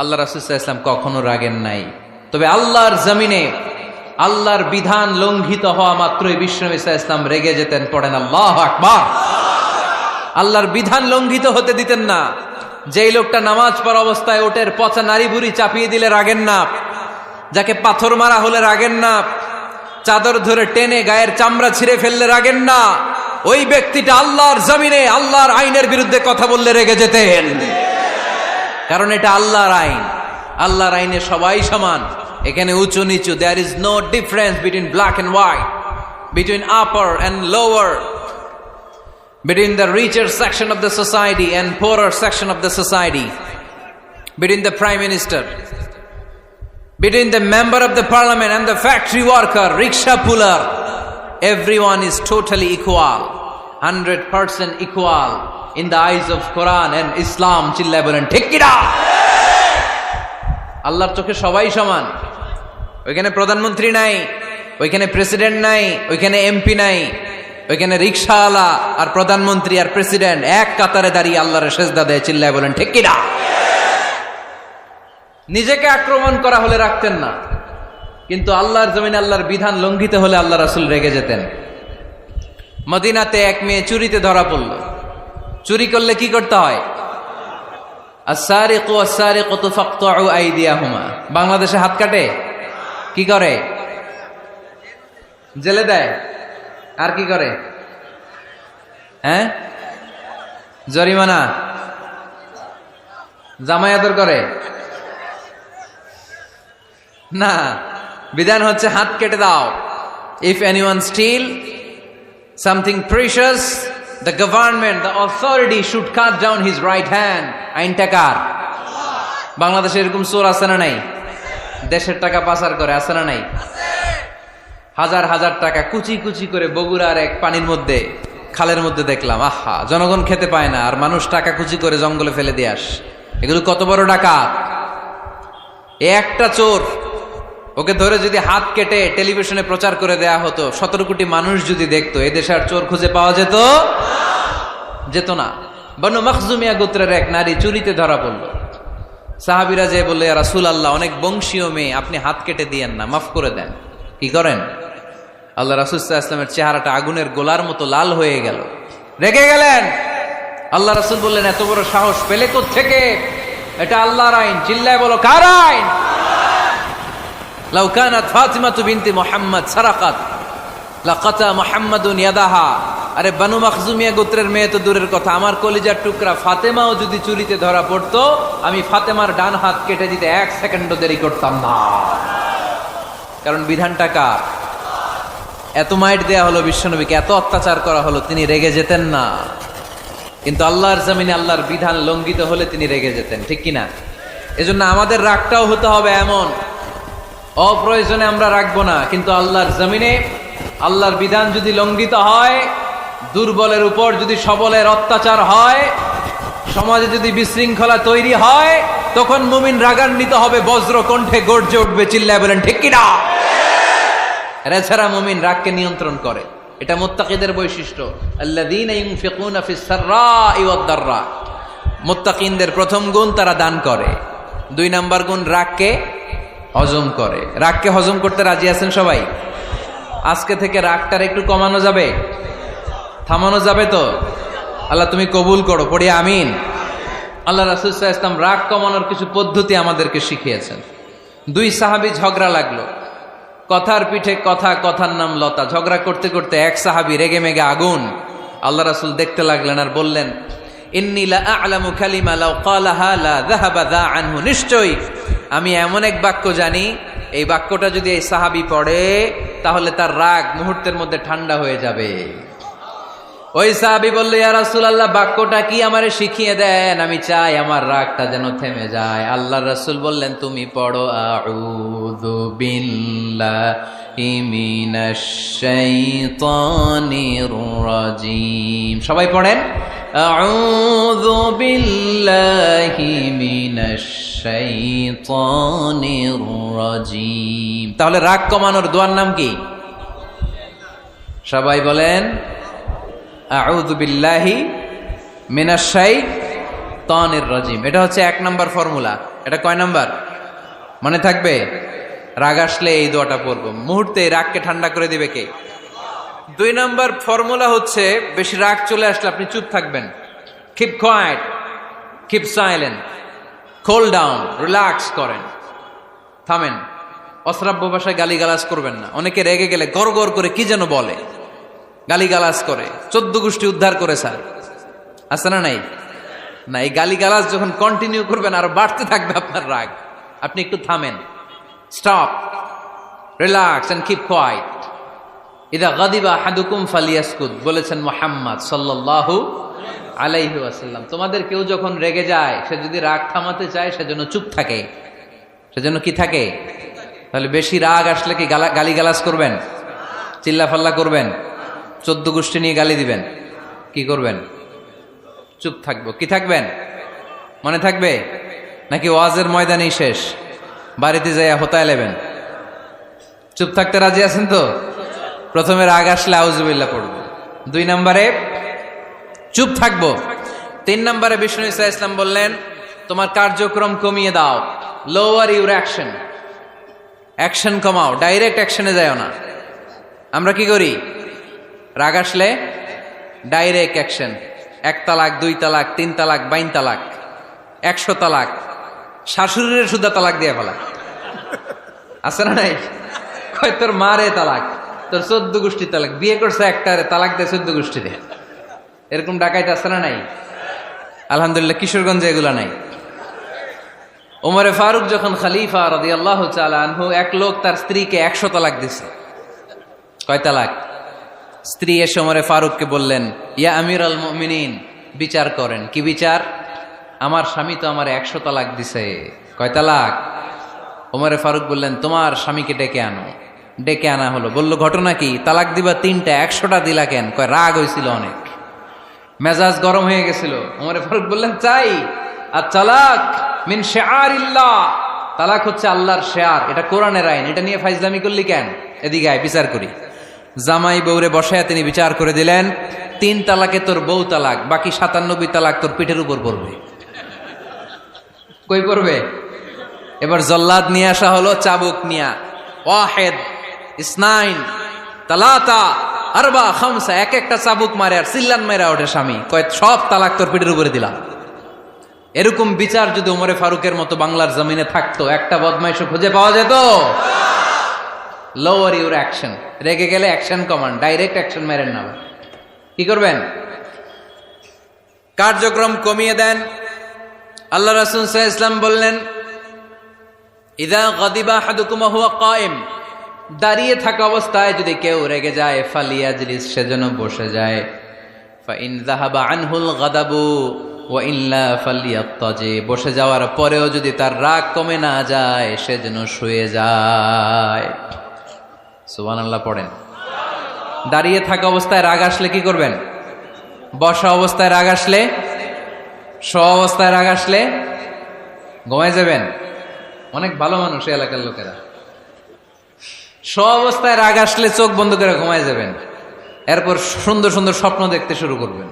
আল্লাহ রাসূল সাল্লাল্লাহু আলাইহি ওয়াসাল্লাম কখনো রাগেন নাই। তবে আল্লাহর জমিনে আল্লাহর বিধান লঙ্ঘিত হওয়া মাত্রই বিশ্বনবী সাল্লাল্লাহু আলাইহি ওয়াসাল্লাম রেগে যেতেন। পড়েন আল্লাহু আকবার। আল্লাহর বিধান লঙ্ঘিত হতে দিতেন না। যেই লোকটা নামাজ পড়া অবস্থায় ওটের পচা নারী বুড়ি চাপিয়ে দিলে রাগেন না, যাকে পাথর মারা হলে রাগেন না, চাদর ধরে টেনে গায়ের চামড়া ছিঁড়ে ফেললে রাগেন না, ওই ব্যক্তিটা আল্লাহর জমিনে আল্লাহর আইনের বিরুদ্ধে কথা বললে রেগে যেতেন। কারণ এটা আল্লাহর আইন। আল্লাহর আইনে সবাই সমান, এখানে উঁচু নিচু, there is no difference between black and white, between upper and lower, between the richer section of the society and poorer section of the society, between the prime minister, between the member of the parliament and the factory worker, rickshaw puller, everyone is totally equal, 100% equal in the eyes of Quran and Islam. চিল্লায় বলেন ঠিক কি না? আল্লাহর চোখে সবাই সমান। ওইখানে প্রধানমন্ত্রী নাই, ওইখানে প্রেসিডেন্ট নাই, ওইখানে এমপি নাই, ওইখানে রিকশাওয়ালা আর প্রধানমন্ত্রী আর প্রেসিডেন্ট এক কাতারে দাঁড়িয়ে আল্লাহর সেজদা দেয়। চিল্লায় বলেন ঠিক কিনা? নিজেকে আক্রমণ করা হলে রাখতেন না, কিন্তু আল্লাহর জমিনে আল্লাহর বিধান লঙ্ঘিত হলে আল্লাহ রাসূল রেগে যেতেন। মদিনাতে এক মেয়ে চুরিতে ধরা পড়ল। চুরি করলে কি করতে হয়? আস-সারিকু ওয়াস-সারিকাতু ফাকতাউ আইদিয়াহুমা। বাংলাদেশে হাত কাটে, কি করে? জেলে দেয়। আর কি করে? হ্যাঁ, জরিমানা, জামাই আদর করে না। বিধান হচ্ছে হাত কেটে দাও। If anyone steal something precious, the government, the authority should cut down his right hand. আইনটা কার? বাংলাদেশে এরকম চোর আছে না নাই? দেশের টাকা পাচার করে, আছে না নাই? হাজার হাজার টাকা কুচি কুচি করে বগুড়ার এক পানির মধ্যে, খালের মধ্যে দেখলাম। আহা, জনগণ খেতে পায় না আর মানুষ টাকা কুচি করে জঙ্গলে ফেলে দিয়ে আস। এগুলো কত বড় ডাকাত! একটা চোর, ওকে ধরে যদি হাত কেটে টেলিভিশনে প্রচার করে দেয়া হতো, 17 কোটি মানুষ যদি দেখতো, এদেশে আর চোর খুঁজে পাওয়া যেত না। বনু মখজুমিয়া গোত্রের এক নারী চুরিতে ধরা পড়ল। সাহাবীরা যে বললে, ইয়া রাসূলুল্লাহ, অনেক বংশীয় মেয়ে, আপনি হাত কেটে দিয়েন না, মাফ করে দেন। কি করেন? আল্লাহ রাসূল সাল্লাল্লাহু আলাইহি ওয়াসাল্লামের চেহারাটা আগুনের গোলার মতো লাল হয়ে গেল, রেগে গেলেন। আল্লাহ রাসূল বললেন, এত বড় সাহস পেলে কোত্থেকে? এটা আল্লাহর আইন। চিল্লায় বলো, কার আইন? লাউ কানাত ফাতিমাতু বিনতি মুহাম্মদ সারাকাত লাকাতা মুহাম্মাদুন ইয়াদাহা। আরে বনু মখজুমিয়া গোত্রের মেয়ে তো দূরের কথা, আমার কলিজার টুকরা ফাতেমাও যদি চুরিতে ধরা পড়তো, আমি ফাতেমার ডান হাত কেটে দিতে 1 সেকেন্ডও দেরি করতাম না। কারণ বিধানটা কার? এত মাইট দেয়া হলো বিশ্বনবীকে, এত অত্যাচার করা হলো, তিনি রেগে যেতেন না। কিন্তু আল্লাহর জমিনে আল্লাহর বিধান লঙ্ঘিত হলে তিনি রেগে যেতেন, ঠিক কিনা? এজন্য আমাদের রাগটাও হতে হবে এমন, অপ্রয়োজনে আমরা রাখবো না। কিন্তু আল্লাহর জমিনে আল্লাহর বিধান যদি লঙ্ঘিত হয়, দুর্বলের উপর যদি সবলের অত্যাচার হয়, সমাজে যদি বিশৃঙ্খলা তৈরি হয়, তখন মুমিন রাগান্বিত হবে, বজ্র কণ্ঠে গর্জে উঠবে। চিল্লায় বলেন ঠিক কিনা? এছাড়া মুমিন রাগকে নিয়ন্ত্রণ করে, এটা মুত্তাকিদের বৈশিষ্ট্য। আল্লাযীনা ইউনফিকুনা ফিস সাররাই ওয়াদ দাররা। মুত্তাকিনদের প্রথম গুণ, তারা দান করে। 2 নাম্বার গুণ, রাগকে হজম করে। রাগকে হজম করতে রাজি আছেন সবাই? আজকে থেকে রাগটার একটু কমানো যাবে, থামানো যাবে তো? আল্লাহ তুমি কবুল করো, পড়ি আমিন। আল্লাহ রাসূল সাল্লাল্লাহু আলাইহি ওয়াসাল্লাম রাগ কমানোর কিছু পদ্ধতি আমাদেরকে শিখিয়েছেন। 2 সাহাবী ঝগড়া লাগলো, কথার পিঠে কথা, কথার নাম লতা। ঝগড়া করতে করতে এক সাহাবী রেগে মেগে আগুন। আল্লাহ রাসূল দেখতে লাগলেন আর বললেন, ইন্নী লা আ'লামু কালিমা লাউ ক্বালাহা লা যাহাবা যা আনহু। নিশ্চয়ই আমি এমন এক বাক্য জানি, এই বাক্যটা যদি এই সাহাবী পড়ে, তাহলে তার রাগ মুহূর্তের মধ্যে ঠান্ডা হয়ে যাবে। ওই সাহাবী বলল, ইয়া রাসূলুল্লাহ, বাক্যটা কি আমারে শিখিয়ে দেন, আমি চাই আমার রাগটা যেন থেমে যায়। আল্লাহর রাসূল বললেন, তুমি পড়ো আউযু বিল্লাহি মিনাশ শাইতানির রাজীম। সবাই পড়েন, আউযু বিল্লাহি মিনাশ শাইতানির রাজীম। তাহলে রাগ কমানোর দোয়ার নাম কি? সবাই বলেন, আউযু বিল্লাহি মিনাশ শাইতানির রাজীম। এটা হচ্ছে 1 নাম্বার ফর্মুলা। এটা কয় নাম্বার? মনে থাকবে? রাগ আসলে এই দোয়াটা পড়বো, মুহূর্তে রাগকে ঠান্ডা করে দিবে কে? 2 নম্বর ফর্মুলা হচ্ছে, বেশি রাগ চলে আসলে আপনি চুপ থাকবেন। Keep quiet, keep silent, cool down, relax করেন, থামেন। অশ্রাব্য ভাষায় গালিগালাজ করবেন না। অনেকে রেগে গেলে গড় গড় করে কি যেন বলে, গালিগালাজ করে, 14 গোষ্ঠী উদ্ধার করে স্যার, আছে না নাই? না, এই গালিগালাজ যখন কন্টিনিউ করবেন আরো বাড়তে থাকবে আপনার রাগ। আপনি একটু থামেন, stop, relax and keep quiet. ইদা গাদিবা আহাদুকুম ফালিয়াসকুত বলেছেন মুহাম্মদ সাল্লাল্লাহু আলাইহি ওয়াসাল্লাম। তোমাদের কেউ যখন রেগে যায়, সে যদি রাগ থামাতে চায় সেজন্য চুপ থাকে। সেজন্য কি থাকে? তাহলে বেশি রাগ আসলে কি গালিগালাজ করবেন? চিল্লাফাল্লা করবেন? 14 গোষ্ঠী নিয়ে গালি দিবেন? কি করবেন? চুপ থাকবো। কি থাকবেন? মনে থাকবে নাকি ওয়াজের ময়দানেই শেষ, বাড়িতে যাইয়া হোতায় নেবেন? চুপ থাকতে রাজি আছেন তো? প্রথমে রাগ আসলে আউযুবিল্লাহ পড়বো, 2 নম্বরে চুপ থাকবো, 3 নম্বরে বিষ্ণু ঈসা ইসলাম বললেন তোমার কার্যক্রম কমিয়ে দাও, লোয়ার ইউর অ্যাকশন, অ্যাকশন কমাও, ডাইরেক্ট অ্যাকশনে যাও না। আমরা কি করি? রাগ আসলে ডাইরেক্ট অ্যাকশন, 1 তালাক, 2 তালাক, 3 তালাক, 22 তালাক, 100 তালাক, শাশুড়ির সুদ্ধা তালাক দিয়ে ফেলা, আছে না নাই? কয় তোর মারে তালাক, তোর 14 গোষ্ঠী তালাক, বিয়ে করছে একটারে তালাক দেয় 14 গোষ্ঠীরে। এরকম ডাকাইতে আছে না নাই? আলহামদুলিল্লাহ কিশোরগঞ্জে এগুলা নাই। ওমরে ফারুক যখন খলিফা রাদিয়াল্লাহু তাআলা আনহু, এক লোক তার স্ত্রীকে 100 তালাক দিছে। কয় তালাক? স্ত্রী এসে ওমরে ফারুককে বললেন, ইয়া আমিরাল মুমিনিন, বিচার করেন। কি বিচার? আমার স্বামী তো আমার 100 তালাক দিছে। কয় তালাক? ওমরে ফারুক বললেন, তোমার স্বামীকে ডেকে আনো। ডেকে আনা হলো। বলল, ঘটনা কি? তালাক দিবা 3টা, 100টা দিলা কেন? কয় রাগ হয়েছিল অনেক, মেজাজ গরম হয়ে গেছিল। ওমরে ফারুক বললেন, চাই আর তালাক মিন শিআরিল্লাহ, তালাক হচ্ছে আল্লাহর শিআর, এটা কোরআনের আইন, এটা নিয়ে ফাইজলামি করলি কেন? এদিকে আয়, বিচার করি। জামাই বউরে বসায় তিনি বিচার করে দিলেন, 3 তালাকে তোর বউ তালাক, বাকি 97 তালাক তোর পিঠের উপর পড়বে। কই পড়বে? এবার জল্লাদ নিয়ে আসা হলো, চাবুক নিয়া, ওয়াহেদ, ইসনাইন, তালাতা, আরবা, খামসা, এক একটা চাবুক মারে আর চিল্লান মেরা ওঠে স্বামী। কয় সব তালাক তোর পিঠের উপরে দিলাম। এরকম বিচার যদি ওমরে ফারুকের মতো বাংলার জমিনে থাকতো, একটা বদমাইশও খুঁজে পাওয়া যেত? লোয়ার ইউর অ্যাকশন, রেগে গেলে অ্যাকশন কমান্ড, ডাইরেক্ট অ্যাকশন মেরেন না। কি করবেন? কার্যক্রম কমিয়ে দেন। আল্লাহ রাসূল সাল্লাল্লাহু আলাইহি ওয়াসাল্লাম বললেন, ইযা গাদিবা আহাদুকুম ওয়া হুয়া কায়েম, দাঁড়িয়ে থাকা অবস্থায় যদি কেউ রেগে যায়, ফালিয়াজলিস, সেজন্য বসে যায়। ফাইন যাহাবা আনহুল গাদাবু ওয়া ইল্লা ফালিয়াত্তাজি, বসে যাওয়ার পরেও যদি তার রাগ কমে না যায়, সেজন্য শুয়ে যায়। সুবহানাল্লাহ পড়েন। দাঁড়িয়ে থাকা অবস্থায় রাগ আসলে কি করবেন? বসা অবস্থায় রাগ আসলে, শোয়া অবস্থায় রাগ আসলে ঘুমায় যাবেন। অনেক ভালো মানুষ এই এলাকার লোকেরা। শোয়া অবস্থায় রাগ আসলে চোখ বন্ধ করে ঘুমায় যাবেন। এরপর সুন্দর সুন্দর স্বপ্ন দেখতে শুরু করবেন।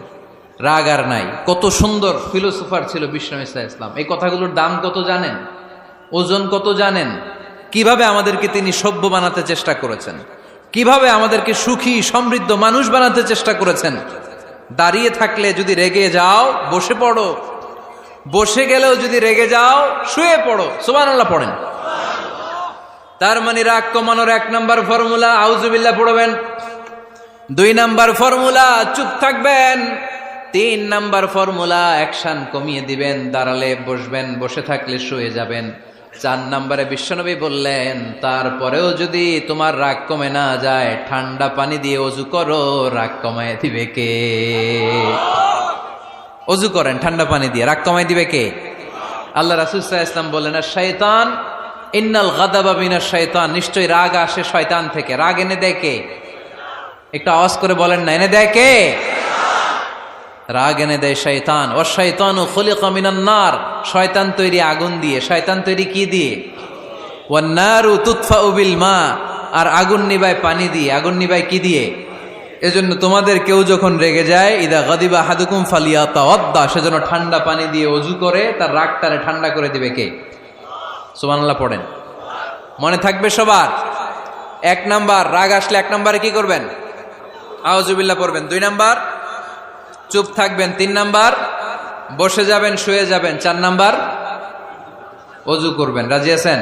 রাগ আর নাই। কত সুন্দর ফিলোসোফার ছিল বিষ্ণু ঈসা ইসলাম। এই কথাগুলোর দাম কত জানেন? ওজন কত জানেন? কিভাবে আমাদেরকে তিনি সভ্য বানাতে চেষ্টা করেছেন, কিভাবে আমাদেরকে সুখী সমৃদ্ধ মানুষ বানাতে চেষ্টা করেছেন। দাঁড়িয়ে থাকলে যদি রেগে যাও, বসে পড়ো। বসে গেলেও যদি রেগে যাও, শুয়ে পড়ো। সুবহানাল্লাহ পড়েন। তার মানে রাগ কমানোর 1 নম্বর ফর্মুলা আউযুবিল্লাহ পড়বেন, 2 নম্বর ফর্মুলা চুপ থাকবেন, 3 নম্বর ফর্মুলা অ্যাকশন কমিয়ে দিবেন, দাঁড়ালে বসবেন, বসে থাকলে শুয়ে যাবেন। 4 নম্বরে বিশ্বনবী বললেন, তারপরেও যদি তোমার রাগ কমে না যায়, ঠান্ডা পানি দিয়ে ওযু করো, রাগ কমায় দিবে কে? ওযু করেন ঠান্ডা পানি দিয়ে, রাগ কমায় দিবে কে? আল্লাহ রাসূল সাল্লাল্লাহু আলাইহি ওয়াসাল্লাম বললেন, শাইতান ইন্নাল গাদাবা মিনাশ শাইতান, নিশ্চয়ই রাগ আসে শয়তান থেকে। রাগ এনে দেয় কে? একটু আওয়াজ করে বলেন না, এনে দেয় কে? রাগ এনে দেয় শয়তান। ও শয়তানু খুলিকা মিনান নার, শয়তান তৈরি আগুন দিয়ে। শয়তান তৈরি কি দিয়ে? ওয়ান নারু তুতফাউ বিল মা, আর আগুন নিবায় পানি দিয়ে। আগুন নিবায় কি দিয়ে? এজন্য তোমাদের কেউ যখন রেগে যায়, ইদা গাদিবা আহাদুকুম ফালিয়াতাওয়াদ্দা, সেজন্য ঠান্ডা পানি দিয়ে ওযু করে তার রাগটারে ঠান্ডা করে দিবে কে? সুবহানাল্লাহ পড়েন। মনে থাকবে সবার? 1 নাম্বার, রাগ আসলে 1 নাম্বারে কি করবেন? আউযুবিল্লাহ পড়বেন। 2 নাম্বার, চুপ থাকবেন। 3 নাম্বার, বসে যাবেন, শুয়ে যাবেন। 4 নাম্বার, ওযু করবেন। রাজি আছেন?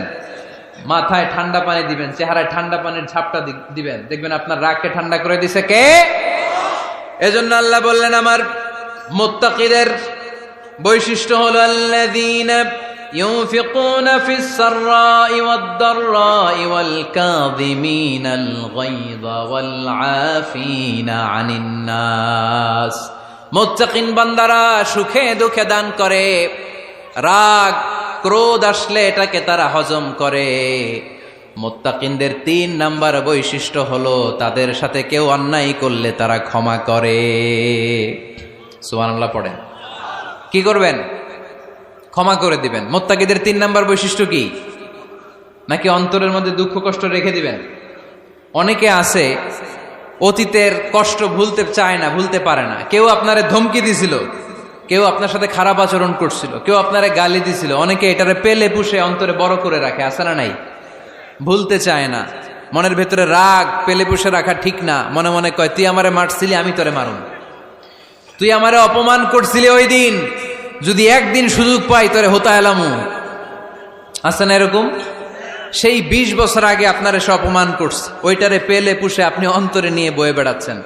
মাথায় ঠান্ডা পানি দিবেন, চেহারায় ঠান্ডা পানির ঝাপটা দিবেন, দেখবেন আপনার রাগকে ঠান্ডা করে দিছে কে? এজন্য আল্লাহ বললেন আমার মুত্তাকিদের বৈশিষ্ট্য হলো আল্লাযীনা ইউনফিকুনা ফিস সাররাই ওয়াদ দাররাই ওয়াল কাযিমিনাল গায়যা ওয়াল আফিনা আনিন নাস। মুত্তাকিন বান্দারা সুখে দুঃখে দান করে, রাগ ক্রোধ আসলে এটাকে তারা হজম করে। মুত্তাকিনদের 3 নাম্বার বৈশিষ্ট্য হলো তাদের সাথে কেউ অন্যায় করলে তারা ক্ষমা করে। সুবহানাল্লাহ পড়েন। কি করবেন? ক্ষমা করে দিবেন। মুত্তাকিদের 3 নাম্বার বৈশিষ্ট্য কি? নাকি অন্তরের মধ্যে দুঃখ কষ্ট রেখে দিবেন? অনেকে আছে অতীতের কষ্ট ভুলতে চায় না, ভুলতে পারে না। কেউ আপনারে ধমকি দিছিল, কেউ আপনার সাথে খারাপ আচরণ করছিল, কেউ আপনারে গালি দিছিল, অনেকে এটারে পেলে পুষে অন্তরে বড় করে রাখে, আছে না নাই? ভুলতে চায় না। মনের ভেতরে রাগ পেলে পুষে রাখা ঠিক না। মনে মনে কয় তুই আমারে মারছিলি, আমি তোরে মারুম। তুই আমারে অপমান করছিলি ওই দিন, যদি একদিন সুযোগ পাই তোরে হতা এলামু। আছে না এরকম? সেই 20 বছর আগে আপনারে সে অপমান করছে, ওইটারে পেলে পুষে আপনি অন্তরে নিয়ে বয়ে বেড়াচ্ছেন।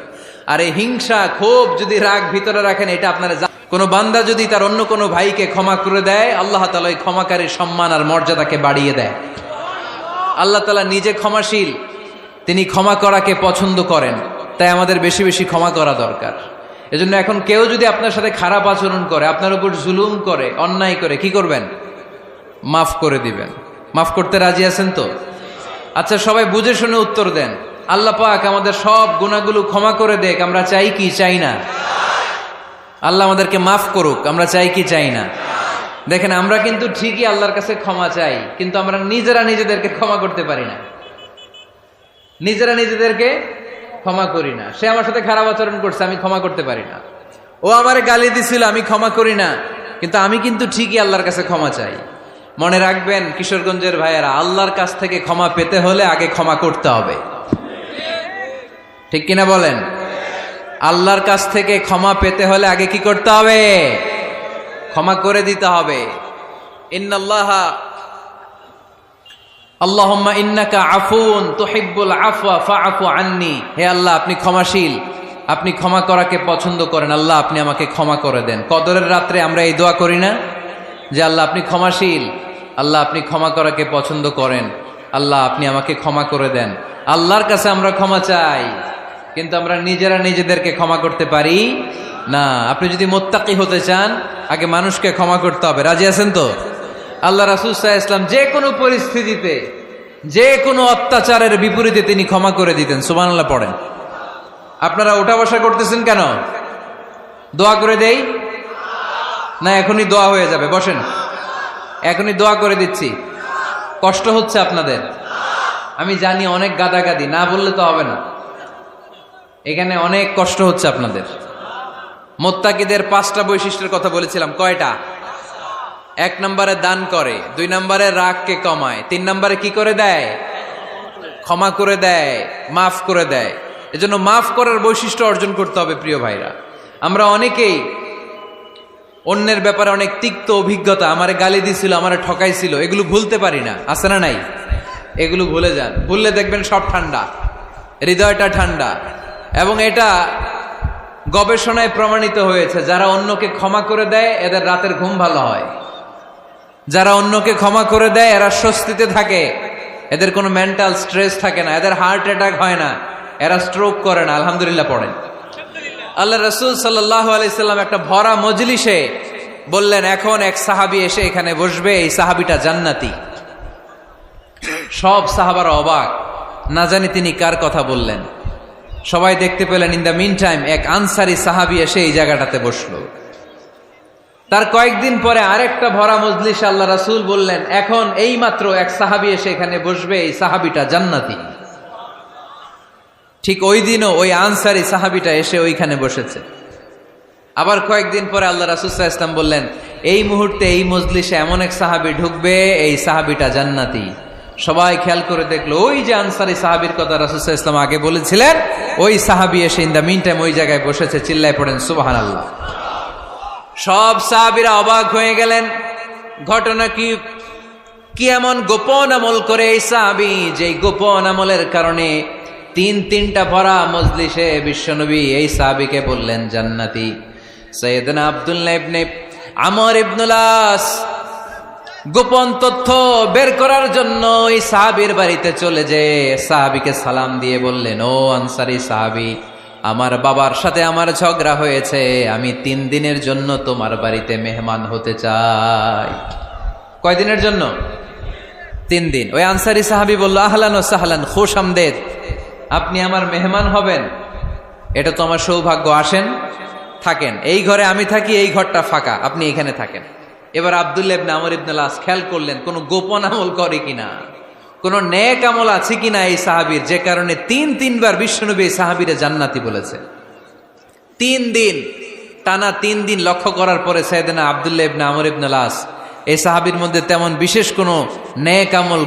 আর এই হিংসা ক্ষোভ যদি রাগ ভিতরে রাখেন, এটা আপনারা কোনো বান্দা যদি তার অন্য কোনো ভাইকে ক্ষমা করে দেয়, আল্লাহ তাআলা ওই ক্ষমাকারীর সম্মান আর মর্যাদাকে বাড়িয়ে দেয়। আল্লাহ তাআলা নিজে ক্ষমাশীল, তিনি ক্ষমা করাকে পছন্দ করেন। তাই আমাদের বেশি বেশি ক্ষমা করা দরকার। এজন্য এখন কেউ যদি আপনার সাথে খারাপ আচরণ করে, আপনার উপর জুলুম করে, অন্যায় করে, কি করবেন? মাফ করে দিবেন। মাফ করতে রাজি আছেন তো? আচ্ছা, সবাই বুঝে শুনে উত্তর দেন। আল্লাহ পাক আমাদের সব গুনাহগুলো ক্ষমা করে দেখ, আমরা চাই কি চাই না? আল্লাহ আমাদেরকে মাফ করুক, আমরা চাই কি চাই না? দেখেন, আমরা কিন্তু ঠিকই আল্লাহর কাছে ক্ষমা চাই, কিন্তু আমরা নিজেরা নিজেদেরকে ক্ষমা করতে পারি না। নিজেরা নিজেদেরকে ক্ষমা করি না। সে আমার সাথে খারাপ আচরণ করছে, আমি ক্ষমা করতে পারি না। ও আমারে গালি দিছিল, আমি ক্ষমা করি না, কিন্তু আমি কিন্তু ঠিকই আল্লাহর কাছে ক্ষমা চাই। মনে রাখবেন কিশোরগঞ্জের ভাইয়েরা, আল্লাহর কাছ থেকে ক্ষমা পেতে হলে আগে ক্ষমা করতে হবে। ঠিক কিনা বলেন? আল্লাহর কাছ থেকে ক্ষমা পেতে হলে আগে কি করতে হবে? ক্ষমা করে দিতে হবে। আল্লাহুম্মা ইন্নাকা আফুন তুহিব্বুল আফওয়া ফাআফু আন্নি। হে আল্লাহ, আপনি ক্ষমাশীল, আপনি ক্ষমা করাকে পছন্দ করেন। আল্লাহ, আপনি আমাকে ক্ষমা করে দেন। কদরের রাত্রে আমরা এই দোয়া করি না যে আল্লাহ আপনি ক্ষমাশীল, আল্লাহ আপনি ক্ষমা করাকে পছন্দ করেন, আল্লাহ আপনি আমাকে ক্ষমা করে দেন। আল্লাহর কাছে আমরা ক্ষমা চাই, কিন্তু আমরা নিজেরা নিজেদেরকে ক্ষমা করতে পারি না। আপনি যদি মুত্তাকি হতে চান, আগে মানুষকে ক্ষমা করতে হবে। রাজি আছেন তো? আল্লাহ রাসূল সাল্লাল্লাহু আলাইহি ওয়াসাল্লাম যে কোনো পরিস্থিতিতে, যে কোনো অত্যাচারের বিপরীতে তিনি ক্ষমা করে দিতেন। সুবহানাল্লাহ পড়েন। আপনারা ওঠা বসা করতেছেন কেন? দোয়া করে দেই না? এখনই দোয়া হয়ে যাবে, বসেন। এখনই দোয়া করে দিচ্ছি। কষ্ট হচ্ছে আপনাদের? আমি জানি অনেক গাদাগাদি, না বললে তো হবে না। এখানে অনেক কষ্ট হচ্ছে আপনাদের। মুত্তাকিদের 5টা বৈশিষ্ট্যের কথা বলেছিলাম। কয়টা? 1 নম্বরে দান করে, 2 নম্বরে রাগকে কমায়, 3 নম্বরে কি করে দেয়? ক্ষমা করে দেয়, মাফ করে দেয়। এজন্য মাফ করার বৈশিষ্ট্য অর্জন করতে হবে। প্রিয় ভাইরা, আমরা অনেকেই অন্যের ব্যাপারে অনেক তিক্ত অভিজ্ঞতা, আমারে গালি দিছিল, আমারে ঠকাইছিল, এগুলো ভুলতে পারি না। আছে না নাই? এগুলো ভুলে যান। ভুললে দেখবেন সব ঠান্ডা, হৃদয়টা ঠান্ডা। এবং এটা গবেষণায় প্রমাণিত হয়েছে, যারা অন্যকে ক্ষমা করে দেয় এদের রাতের ঘুম ভালো হয়। যারা অন্যকে ক্ষমা করে দেয় এরা স্বস্তিতে থাকে, এদের কোনো মেন্টাল স্ট্রেস থাকে না, এদের হার্ট অ্যাটাক হয় না, এরা স্ট্রোক করে না। আলহামদুলিল্লাহ পড়েন। আল্লাহ রাসূল সাল্লাল্লাহু আলাইহি সাল্লাম একটা ভরা মজলিসে বললেন, এখন এক সাহাবী এসে এখানে বসবে, এই সাহাবীটা জান্নাতি। সব সাহাবারা অবাক, না জানি তিনি কার কথা বললেন। সবাই দেখতে পেলেন, ইন দ্য মিন টাইম এক আনসারী সাহাবী এসে এই জায়গাটাতে বসলো। তার কয়েকদিন পরে আরেকটা ভরা মজলিস আল্লাহ রাসূল বললেন, এখন এই মাত্র এক সাহাবী এসে এখানে বসবে, এই সাহাবীটা জান্নাতি। ঠিক ওই দিনও ওই আনসারী সাহাবীটা এসে ওইখানে বসেছে। আবার কয়েকদিন পরে আল্লাহ রাসূল সাল্লাল্লাহু আলাইহি ওয়াসাল্লাম বললেন, এই মুহূর্তে এই মজলিসে এমন এক সাহাবী ঢুকবে, এই সাহাবীটা জান্নাতি। সবাই খেয়াল করে দেখলো ওই যে আনসারী সাহাবীর কথা রাসূল সাল্লাল্লাহু আলাইহি ওয়াসাল্লাম আগে বলেছিলেন, ওই সাহাবী এসে ইন দা মিন টাইম ওই জায়গায় বসেছে। চিল্লায় পড়েন সুবহানাল্লাহ। সব সাহাবীরা অবাক হয়ে গেলেন। ঘটনা কি এমন গোপন আমল করে এই সাহাবী, যে গোপন আমলের কারণে তিনটা ভরা মজলিসে বিশ্বনবী এই সাহাবীকে বললেন জান্নাতি। সাইয়েদনা আব্দুল্লাহ ইবনে আমর ইবনুল আস গোপন তথ্য বের করার জন্য এই সাহাবীর বাড়িতে চলে যেয়ে সাহাবীকে সালাম দিয়ে বললেন, ও আনসারী সাহাবী, আমার বাবার সাথে আমার ঝগড়া হয়েছে, আমি 3 দিনের জন্য তোমার বাড়িতে মেহমান হতে চাই। কয়দিনের জন্য? 3 দিন। ওই আনসারী সাহাবী বলল, আহলান ওয়া সাহলান, খুশ আমদেদ, আপনি আমার মেহমান হবেন, এটা তো আমার সৌভাগ্য, আসেন থাকেন, এই ঘরে আমি থাকি, এই ঘরটা ফাঁকা, আপনি এখানে থাকেন। এবার আব্দুল্লাহ ইবনে আমর ইবনুল আস খেয়াল করলেন কোন গোপন আমল করে কিনা, কোন নেক আমল আছে কিনা এই সাহাবীর, যে কারণে 3বার বিশ্বনবী এই সাহাবীরে জান্নাতি বলেছে। 3 দিন টানা 3 দিন লক্ষ্য করার পরে সাইয়েদনা আব্দুল্লাহ ইবনে আমর ইবনুল আস এই সাহাবীর মধ্যে তেমন বিশেষ কোন নেক আমল